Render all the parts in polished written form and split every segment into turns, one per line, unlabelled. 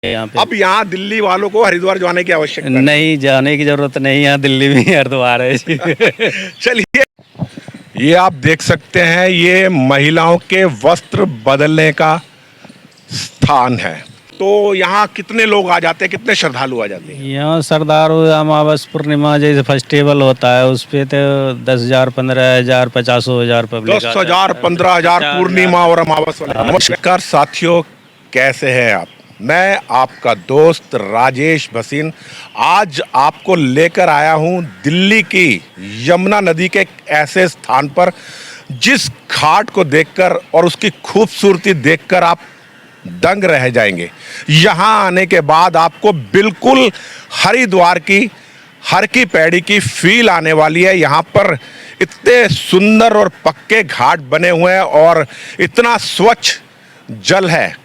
यहाँ पे।
अब यहाँ दिल्ली वालों को हरिद्वार जाने की आवश्यकता
नहीं, जाने की जरूरत नहीं, यहाँ दिल्ली में ही हरिद्वार है जी।
चलिए, ये आप देख सकते हैं, ये महिलाओं के वस्त्र बदलने का स्थान है। तो यहाँ कितने लोग आ जाते हैं, कितने श्रद्धालु आ जाते हैं?
यहाँ सरदार अमावस पूर्णिमा जैसे फेस्टिवल होता है उस पे तो 10,000, 15,000, 50,000 पब्लिक
10,000, 15,000 पूर्णिमा और अमावस वाले। नमस्कार साथियों, कैसे हैं आप? मैं आपका दोस्त राजेश भसीन आज आपको लेकर आया हूं दिल्ली की यमुना नदी के एक ऐसे स्थान पर जिस घाट को देखकर और उसकी खूबसूरती देखकर आप दंग रह जाएंगे। यहाँ आने के बाद आपको बिल्कुल हरिद्वार की हर की पैड़ी की फील आने वाली है। यहाँ पर इतने सुंदर और पक्के घाट बने हुए हैं और इतना स्वच्छ जल है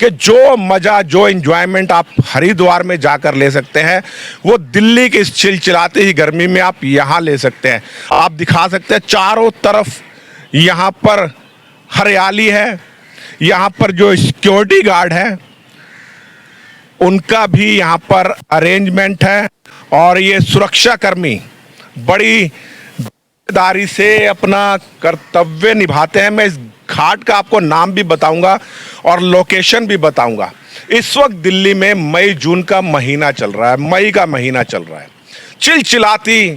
कि जो मज़ा, जो एंजॉयमेंट आप हरिद्वार में जाकर ले सकते हैं वो दिल्ली की इस चिलचिलाती ही गर्मी में आप यहाँ ले सकते हैं। आप दिखा सकते हैं चारों तरफ यहाँ पर हरियाली है। यहाँ पर जो सिक्योरिटी गार्ड है उनका भी यहाँ पर अरेंजमेंट है और ये सुरक्षाकर्मी बड़ी जिम्मेदारी से अपना कर्तव्य निभाते हैं। मैं इस घाट का आपको नाम भी बताऊंगा और लोकेशन भी बताऊंगा। इस वक्त दिल्ली में मई जून का महीना चल रहा है, मई का महीना चल रहा है। चिलचिलाती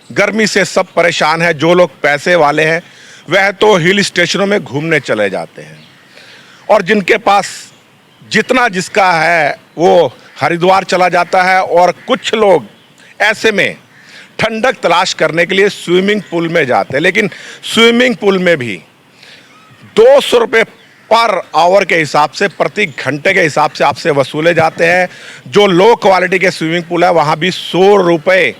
गर्मी से सब परेशान है। जो लोग पैसे वाले हैं वह तो हिल स्टेशनों में घूमने चले जाते हैं और जिनके पास जितना जिसका है वो हरिद्वार चला जाता है और कुछ लोग ऐसे में ठंडक तलाश करने के लिए स्विमिंग पूल में जाते हैं। लेकिन स्विमिंग पूल में भी 200 रुपये पर आवर के हिसाब से, प्रति घंटे के हिसाब से आपसे वसूले जाते हैं। जो लो क्वालिटी के स्विमिंग पूल है वहाँ भी 100 रुपये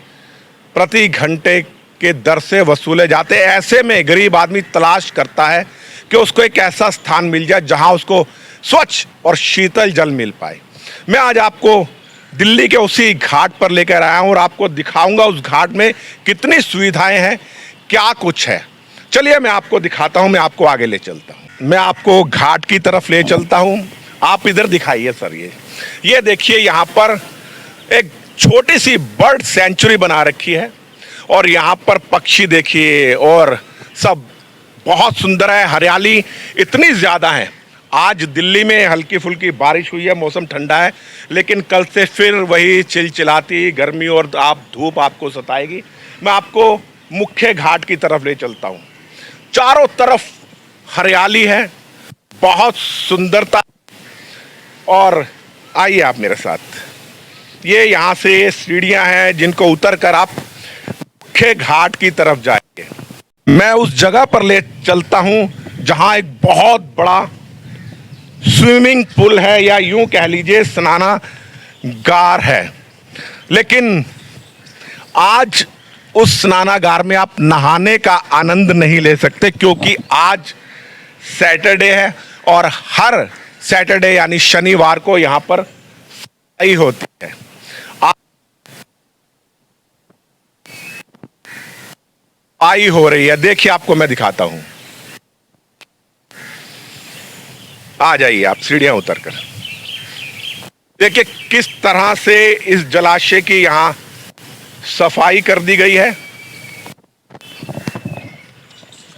प्रति घंटे के दर से वसूले जाते हैं। ऐसे में गरीब आदमी तलाश करता है कि उसको एक ऐसा स्थान मिल जाए जहाँ उसको स्वच्छ और शीतल जल मिल पाए। मैं आज आपको दिल्ली के उसी घाट पर लेकर आया हूँ और आपको दिखाऊंगा उस घाट में कितनी सुविधाएं हैं, क्या कुछ है। चलिए मैं आपको दिखाता हूँ, मैं आपको आगे ले चलता हूँ। मैं आपको घाट की तरफ ले चलता हूँ। आप इधर दिखाइए सर, ये देखिए, यहाँ पर एक छोटी सी बर्ड सेंचुरी बना रखी है और यहाँ पर पक्षी देखिए और सब बहुत सुंदर है। हरियाली इतनी ज़्यादा है। आज दिल्ली में हल्की फुल्की बारिश हुई है, मौसम ठंडा है, लेकिन कल से फिर वही चिलचिलाती गर्मी और धूप आपको सताएगी। मैं आपको मुख्य घाट की तरफ ले चलता हूँ। चारों तरफ हरियाली है, बहुत सुंदरता। और आइए आप मेरे साथ। ये यहाँ से सीढ़ियाँ हैं जिनको उतर कर आप मुख्य घाट की तरफ जाएंगे। मैं उस जगह पर ले चलता हूँ जहाँ एक बहुत बड़ा स्विमिंग पूल है या यूं कह लीजिए स्नानागार है। लेकिन आज उस स्नानागार में आप नहाने का आनंद नहीं ले सकते क्योंकि आज सैटरडे है और हर सैटरडे यानी शनिवार को यहाँ पर सफाई होती है। आई हो रही है, देखिए आपको मैं दिखाता हूं। आ जाइए आप सीढ़ियां उतरकर देखिए किस तरह से इस जलाशय की यहां सफाई कर दी गई है।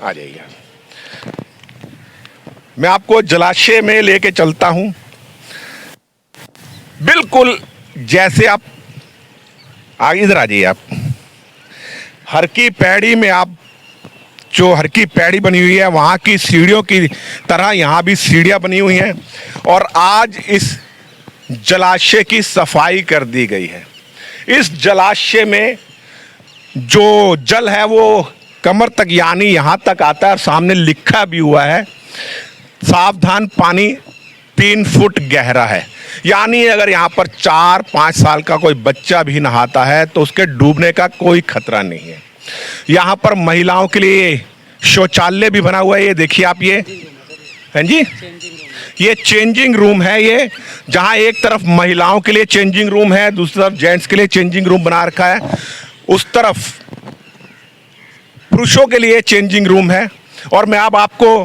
आ जाइए, मैं आपको जलाशय में लेके चलता हूं। बिल्कुल जैसे आप इधर आ जाइए। आप हर की पैड़ी में, आप जो हर की पैड़ी बनी हुई है वहाँ की सीढ़ियों की तरह यहाँ भी सीढ़ियाँ बनी हुई हैं और आज इस जलाशय की सफाई कर दी गई है। इस जलाशय में जो जल है वो कमर तक यानी यहाँ तक आता है और सामने लिखा भी हुआ है, सावधान पानी 3 फुट गहरा है। यानी अगर यहाँ पर 4-5 साल का कोई बच्चा भी नहाता है तो उसके डूबने का कोई खतरा नहीं है। यहाँ पर महिलाओं के लिए शौचालय भी बना हुआ है। ये देखिए आप, ये हैं जी, ये चेंजिंग रूम है। ये जहाँ एक तरफ महिलाओं के लिए चेंजिंग रूम है, दूसरी तरफ जेंट्स के लिए चेंजिंग रूम बना रखा है। उस तरफ पुरुषों के लिए चेंजिंग रूम है। और मैं अब आपको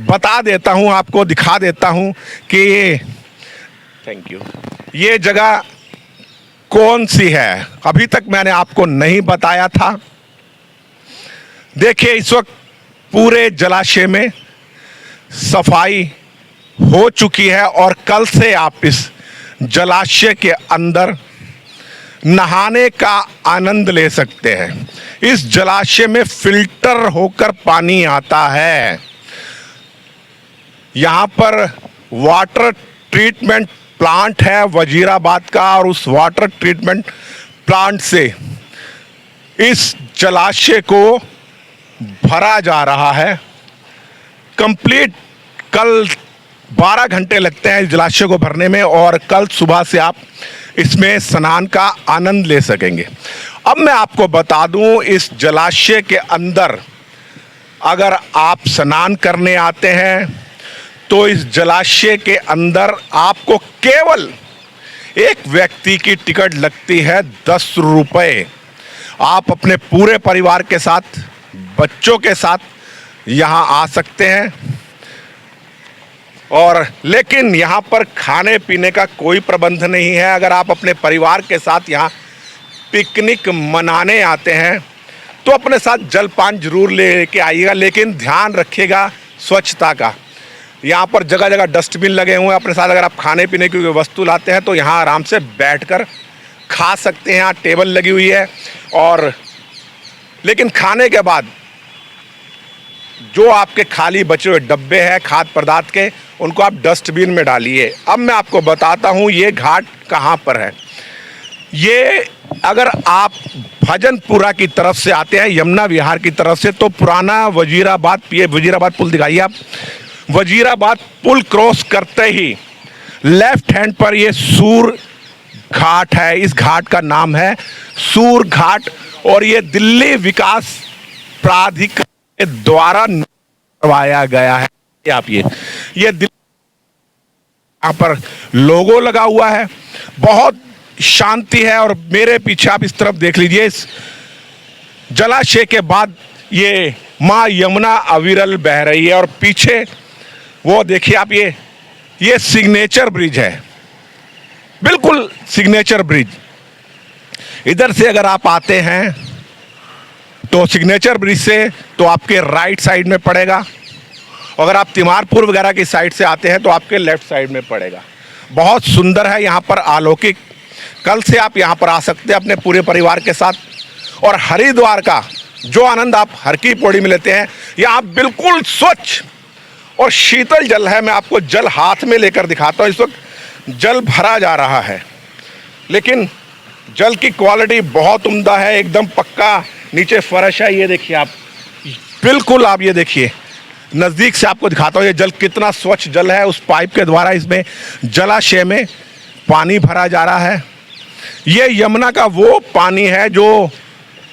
बता देता हूँ, आपको दिखा देता हूँ कि ये थैंक यू। ये जगह कौन सी है, अभी तक मैंने आपको नहीं बताया था। देखिए, इस वक्त पूरे जलाशय में सफाई हो चुकी है और कल से आप इस जलाशय के अंदर नहाने का आनंद ले सकते हैं। इस जलाशय में फिल्टर होकर पानी आता है। यहाँ पर वाटर ट्रीटमेंट प्लांट है वजीराबाद का, और उस वाटर ट्रीटमेंट प्लांट से इस जलाशय को भरा जा रहा है। कंप्लीट कल 12 घंटे लगते हैं इस जलाशय को भरने में, और कल सुबह से आप इसमें स्नान का आनंद ले सकेंगे। अब मैं आपको बता दूं, इस जलाशय के अंदर अगर आप स्नान करने आते हैं तो इस जलाशय के अंदर आपको केवल एक व्यक्ति की टिकट लगती है 10 रुपये। आप अपने पूरे परिवार के साथ, बच्चों के साथ यहाँ आ सकते हैं, और लेकिन यहाँ पर खाने पीने का कोई प्रबंध नहीं है। अगर आप अपने परिवार के साथ यहाँ पिकनिक मनाने आते हैं तो अपने साथ जलपान जरूर लेके आइएगा, लेकिन ध्यान रखिएगा स्वच्छता का। यहाँ पर जगह जगह डस्टबिन लगे हुए हैं। अपने साथ अगर आप खाने पीने की वस्तु लाते हैं तो यहाँ आराम से बैठकर खा सकते हैं। यहाँ टेबल लगी हुई है, और लेकिन खाने के बाद जो आपके खाली बचे हुए डब्बे हैं खाद्य पदार्थ के, उनको आप डस्टबिन में डालिए। अब मैं आपको बताता हूँ ये घाट कहाँ पर है। ये अगर आप भजनपुरा की तरफ से आते हैं, यमुना विहार की तरफ से, तो पुराना वजीराबाद, ये वजीराबाद पुल दिखाइए आप। वजीराबाद पुल क्रॉस करते ही लेफ्ट हैंड पर ये सूर घाट है। इस घाट का नाम है सूर घाट, और ये दिल्ली विकास प्राधिकरण के द्वारा करवाया गया है। आप ये यहाँ पर लोगो लगा हुआ है, बहुत शांति है। और मेरे पीछे आप इस तरफ देख लीजिए, इस जलाशय के बाद ये माँ यमुना अविरल बह रही है, और पीछे वो देखिए आप, ये सिग्नेचर ब्रिज है, बिल्कुल सिग्नेचर ब्रिज। इधर से अगर आप आते हैं तो सिग्नेचर ब्रिज से तो आपके राइट साइड में पड़ेगा, अगर आप तिमारपुर वगैरह की साइड से आते हैं तो आपके लेफ्ट साइड में पड़ेगा। बहुत सुंदर है यहाँ पर, अलौकिक। कल से आप यहाँ पर आ सकते हैं अपने पूरे परिवार के साथ। और हरिद्वार का जो आनंद आप हर की पौड़ी में लेते हैं, यहाँ बिल्कुल स्वच्छ और शीतल जल है। मैं आपको जल हाथ में लेकर दिखाता हूँ। इस वक्त जल भरा जा रहा है, लेकिन जल की क्वालिटी बहुत उम्दा है, एकदम पक्का नीचे फर्श है। ये देखिए आप, बिल्कुल आप ये देखिए, नज़दीक से आपको दिखाता हूँ ये जल कितना स्वच्छ जल है। उस पाइप के द्वारा इसमें जलाशय में पानी भरा जा रहा है। ये यमुना का वो पानी है जो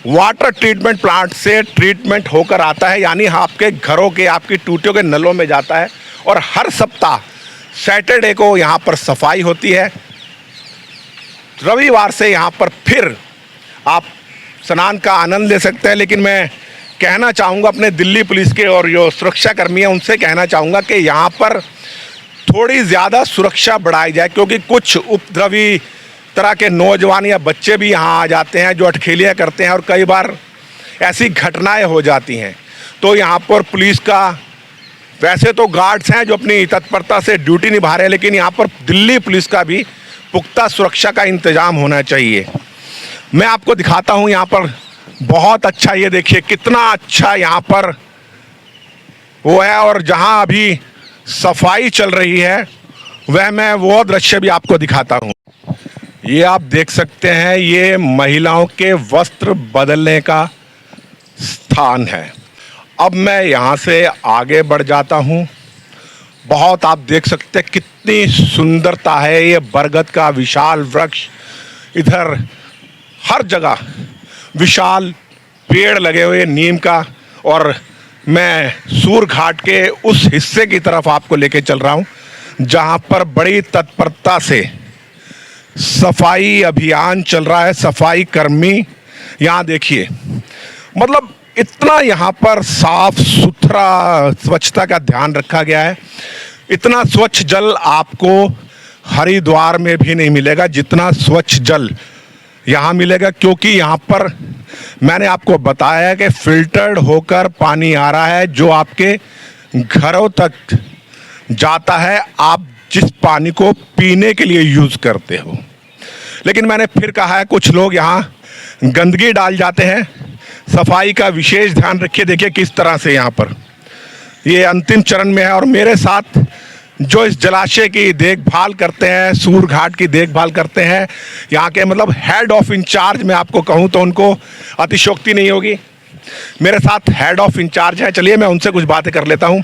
वाटर ट्रीटमेंट प्लांट से ट्रीटमेंट होकर आता है, यानी आपके घरों के, आपकी टूटियों के नलों में जाता है। और हर सप्ताह सैटरडे को यहाँ पर सफाई होती है। रविवार से यहाँ पर फिर आप स्नान का आनंद ले सकते हैं। लेकिन मैं कहना चाहूँगा अपने दिल्ली पुलिस के और जो सुरक्षा कर्मी हैं उनसे कहना चाहूँगा कि यहाँ पर थोड़ी ज़्यादा सुरक्षा बढ़ाई जाए, क्योंकि कुछ उपद्रवी तरह के नौजवान या बच्चे भी यहाँ आ जाते हैं जो अटखेलियाँ करते हैं, और कई बार ऐसी घटनाएं हो जाती हैं। तो यहाँ पर पुलिस का, वैसे तो गार्ड्स हैं जो अपनी तत्परता से ड्यूटी निभा रहे हैं, लेकिन यहाँ पर दिल्ली पुलिस का भी पुख्ता सुरक्षा का इंतज़ाम होना चाहिए। मैं आपको दिखाता हूँ यहाँ पर बहुत अच्छा, ये देखिए कितना अच्छा यहाँ पर वो है। और जहाँ अभी सफाई चल रही है वह मैं वो दृश्य भी आपको दिखाता हूँ। ये आप देख सकते हैं, ये महिलाओं के वस्त्र बदलने का स्थान है। अब मैं यहाँ से आगे बढ़ जाता हूँ। बहुत आप देख सकते हैं कितनी सुंदरता है। ये बरगद का विशाल वृक्ष, इधर हर जगह विशाल पेड़ लगे हुए नीम का। और मैं सूर घाट के उस हिस्से की तरफ आपको लेके चल रहा हूँ जहाँ पर बड़ी तत्परता से सफाई अभियान चल रहा है। सफाई कर्मी यहाँ देखिए, मतलब इतना यहाँ पर साफ सुथरा, स्वच्छता का ध्यान रखा गया है। इतना स्वच्छ जल आपको हरिद्वार में भी नहीं मिलेगा जितना स्वच्छ जल यहाँ मिलेगा, क्योंकि यहाँ पर मैंने आपको बताया है कि फिल्टर्ड होकर पानी आ रहा है जो आपके घरों तक जाता है, आप जिस पानी को पीने के लिए यूज़ करते हो। लेकिन मैंने फिर कहा है, कुछ लोग यहाँ गंदगी डाल जाते हैं। सफाई का विशेष ध्यान रखिए। देखिए किस तरह से यहाँ पर ये अंतिम चरण में है, और मेरे साथ जो इस जलाशय की देखभाल करते हैं, सूर घाट की देखभाल करते हैं, यहाँ के मतलब हेड ऑफ इंचार्ज मैं आपको कहूँ तो उनको अतिशयोक्ति नहीं होगी। मेरे साथ हेड ऑफ इंचार्ज है, चलिए मैं उनसे कुछ बातें कर लेता हूँ।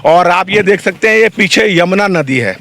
और आप ये देख सकते हैं ये पीछे यमुना नदी है।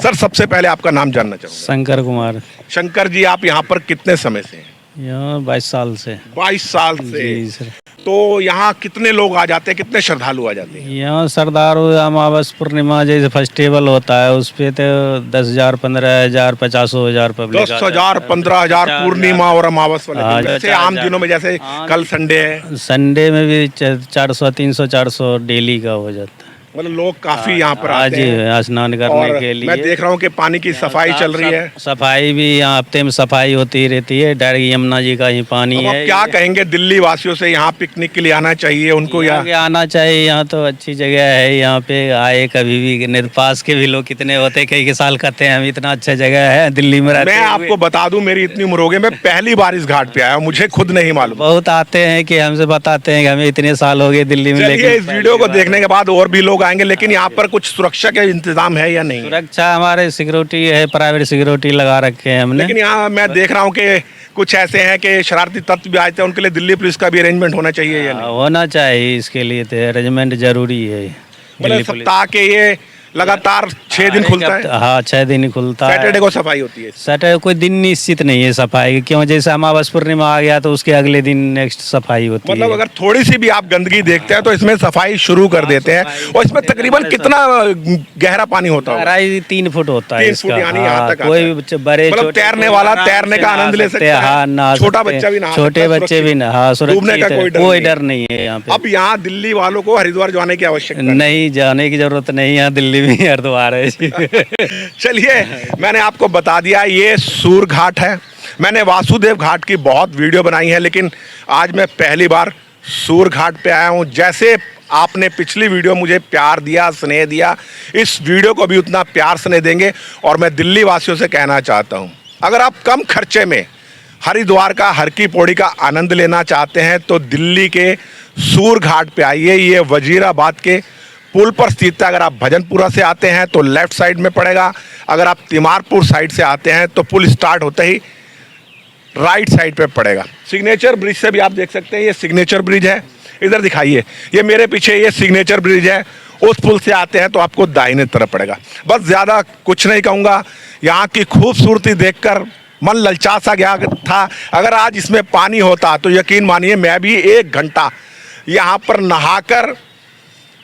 सर सबसे पहले आपका नाम जानना चाहूँगा।
शंकर कुमार।
शंकर जी, आप यहाँ पर कितने समय से हैं?
यहाँ 22 साल से।
22 साल से।
जी सर।
तो यहाँ कितने लोग आ जाते हैं, कितने श्रद्धालु आ जाते हैं?
यहाँ सरदारों अमावस पूर्णिमा जैसे फेस्टिवल होता है उस पे तो 10,000 15,000 50,000 पब्लिक
10,000 15,000 पूर्णिमा और अमावस वाले
हाँ,
दिन। जैसे
4,000
आम दिनों में, जैसे कल संडे है,
संडे में भी 400 300 400 डेली का हो जाता है।
मतलब लोग काफी यहाँ पर
आज
आते हैं
स्नान करने
और
के लिए।
मैं देख रहा हूँ कि पानी की सफाई चल रही है।
सफाई भी यहाँ हफ्ते में सफाई होती रहती है। डायरेक्ट यमुना जी का ही पानी
अब आप
है।
क्या कहेंगे दिल्ली वासियों से, यहाँ पिकनिक के लिए आना चाहिए उनको या?
यहाँ आना चाहिए। यहाँ तो अच्छी जगह है, यहाँ पे आए कभी भी। नहीं पास के भी लोग कितने होते हैं, कई के साल कहते हैं हम इतना अच्छा जगह है दिल्ली में रहते
मैं
हुए।
आपको बता दूं, मेरी इतनी उम्र हो गई, मैं पहली बार इस घाट पे आया हूँ, मुझे खुद नहीं मालूम।
बहुत आते हैं कि हमसे बताते हैं कि हमें इतने साल हो गए दिल्ली में।
चलिए
लेकिन
इस वीडियो को देखने के बाद और भी लोग आएंगे, लेकिन यहाँ पर कुछ सुरक्षा के इंतजाम है या नहीं?
सुरक्षा हमारे सिक्योरिटी है, प्राइवेट सिक्योरिटी लगा रखे हैं हमने।
लेकिन यहाँ मैं देख रहा हूँ कि कुछ ऐसे हैं कि शरारती तत्व भी आते हैं, उनके लिए दिल्ली पुलिस का भी अरेंजमेंट होना चाहिए या नहीं?
होना चाहिए, इसके लिए तो अरेंजमेंट जरूरी है।
मतलब
दिल्ली पुलिस
सप्ताह के ये लगातार 6 दिन खुलता है?
हाँ 6 दिन ही खुलता है।
सैटरडे को सफाई होती है?
सैटरडे कोई दिन निश्चित नहीं है सफाई की, क्यों जैसे अमावस पूर्णिमा आ गया तो उसके अगले दिन नेक्स्ट सफाई होती
मतलब
है।
अगर थोड़ी सी भी आप गंदगी देखते हैं तो इसमें सफाई शुरू कर देते हैं। और इसमें तकरीबन कितना गहरा पानी होता है?
गहराई 3 फुट होता है
3
इसका।
फुट, यानी यहाँ तक आता
कोई
है।
बच्चे बड़े
मतलब
छोटे
तैरने
कोई
वाला
आराम
तैरने
से
का
नहा
आनंद ले
सकते
सकता
हैं।
है।
हाँ नहा
छोटा
सकते हैं।
बच्चा भी नहा
छोटे
सकता है,
बच्चे भी नहा
डूबने का
कोई डर नहीं है यहाँ पे।
अब यहाँ दिल्ली वालों को हरिद्वार जाने की आवश्यकता
नहीं, जाने की जरूरत नहीं, यहाँ दिल्ली में ही हरिद्वार है।
चलिए मैंने आपको बता दिया, ये सूर घाट है। मैंने वासुदेव घाट की बहुत वीडियो बनाई है, लेकिन आज मैं पहली बार सूर घाट पे आया हूँ। जैसे आपने पिछली वीडियो मुझे प्यार दिया, स्नेह दिया, इस वीडियो को भी उतना प्यार स्नेह देंगे। और मैं दिल्ली वासियों से कहना चाहता हूँ, अगर आप कम खर्चे में हरिद्वार का हर की पौड़ी का आनंद लेना चाहते हैं तो दिल्ली के सूर घाट पे आइए। ये वजीराबाद के पुल पर स्थित है। अगर आप भजनपुरा से आते हैं तो लेफ्ट साइड में पड़ेगा, अगर आप तिमारपुर साइड से आते हैं तो पुल स्टार्ट होते ही राइट साइड पे पड़ेगा। सिग्नेचर ब्रिज से भी आप देख सकते हैं, ये सिग्नेचर ब्रिज है। इधर दिखाइए, ये मेरे पीछे ये सिग्नेचर ब्रिज है। उस पुल से आते हैं तो आपको दाहिने तरफ पड़ेगा। बस ज़्यादा कुछ नहीं कहूँगा, यहाँ की खूबसूरती देखकर मन ललचा सा गया था। अगर आज इसमें पानी होता तो यकीन मानिए मैं भी 1 घंटा यहाँ पर नहाकर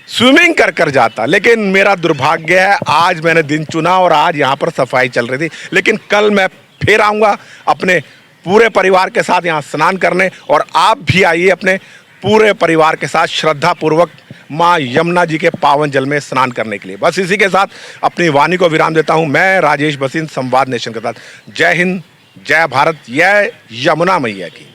स्विमिंग कर कर जाता। लेकिन मेरा दुर्भाग्य है, आज मैंने दिन चुना और आज यहाँ पर सफाई चल रही थी। लेकिन कल मैं फिर आऊँगा अपने पूरे परिवार के साथ यहाँ स्नान करने, और आप भी आइए अपने पूरे परिवार के साथ श्रद्धापूर्वक माँ यमुना जी के पावन जल में स्नान करने के लिए। बस इसी के साथ अपनी वाणी को विराम देता हूँ। मैं राजेश बसिन, संवाद नेशन के साथ। जय हिंद, जय भारत, जय यमुना मैया की।